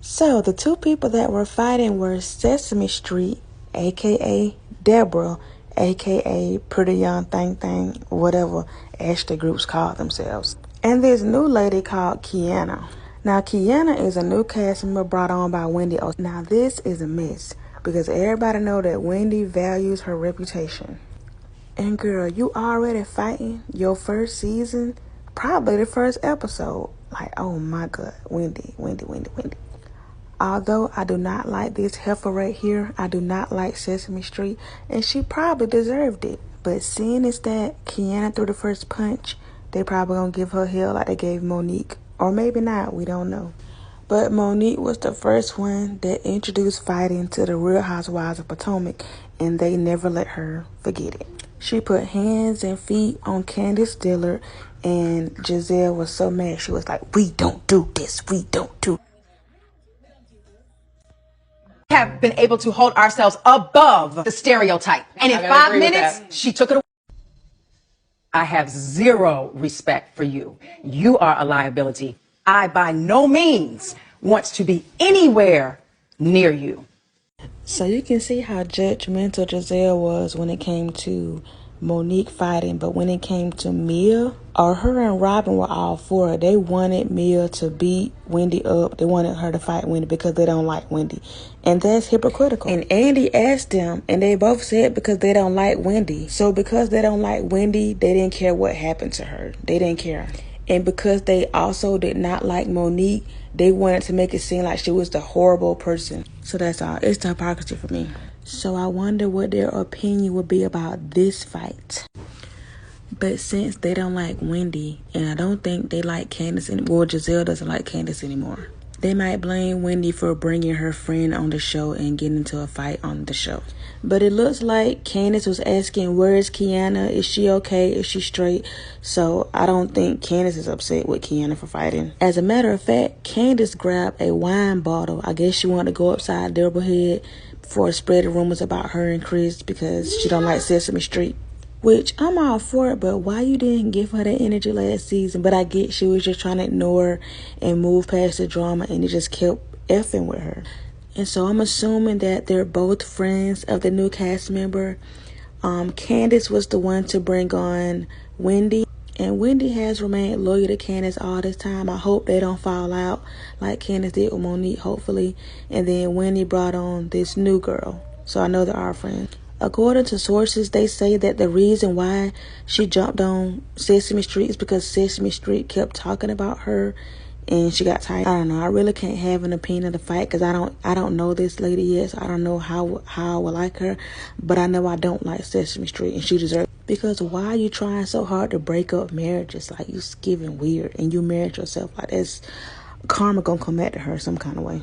So the two people that were fighting were Sesame Street, aka Deborah, aka Pretty Young Thing, whatever Ashley groups call themselves. And this new lady called Kiana. Now Kiana is a new cast member brought on by Wendy. Now this is a mess because everybody know that Wendy values her reputation. And girl, you already fighting your first season, probably the first episode. Like, oh my God, Wendy. Although I do not like this heifer right here, I do not like Sesame Street, and she probably deserved it. But seeing as that Kiana threw the first punch, they probably gonna give her hell like they gave Monique. Or maybe not, we don't know. But Monique was the first one that introduced fighting to the Real Housewives of Potomac, and they never let her forget it. She put hands and feet on Candace Dillard, and Giselle was so mad. She was like, we don't do this. We don't do. Have been able to hold ourselves above the stereotype. And in 5 minutes, she took it away. I have zero respect for you. You are a liability. I by no means want to be anywhere near you. So you can see how judgmental Giselle was when it came to Monique fighting, but when it came to Mia, her and Robin were all for it. They wanted Mia to beat Wendy up. They wanted her to fight Wendy because they don't like Wendy. And that's hypocritical. And Andy asked them, and they both said because they don't like Wendy. So because they don't like Wendy, they didn't care what happened to her. They didn't care. And because they also did not like Monique, they wanted to make it seem like she was the horrible person. So that's all. It's the hypocrisy for me. So I wonder what their opinion would be about this fight. But since they don't like Wendy, and I don't think they like Candace anymore, well, Giselle doesn't like Candace anymore, they might blame Wendy for bringing her friend on the show and getting into a fight on the show. But it looks like Candace was asking, where is Kiana? Is she okay? Is she straight? So I don't think Candace is upset with Kiana for fighting. As a matter of fact, Candace grabbed a wine bottle. I guess she wanted to go upside Deborah's head before spreading rumors about her and Chris because she don't like Sesame Street. Which I'm all for it, but why you didn't give her that energy last season? But I get she was just trying to ignore and move past the drama, and it just kept effing with her. And so I'm assuming that they're both friends of the new cast member. Candace was the one to bring on Wendy, and Wendy has remained loyal to Candace all this time. I hope they don't fall out like Candace did with Monique, hopefully. And then Wendy brought on this new girl, so I know they are friends. According to sources, they say that the reason why she jumped on Sesame Street is because Sesame Street kept talking about her and she got tired. I don't know. I really can't have an opinion of the fight because I don't know this lady yet, so I don't know how I would like her. But I know I don't like Sesame Street, and she deserves it. Because why are you trying so hard to break up marriages? Like, you giving weird, and you married yourself. Like, that's karma gonna come back to her some kind of way.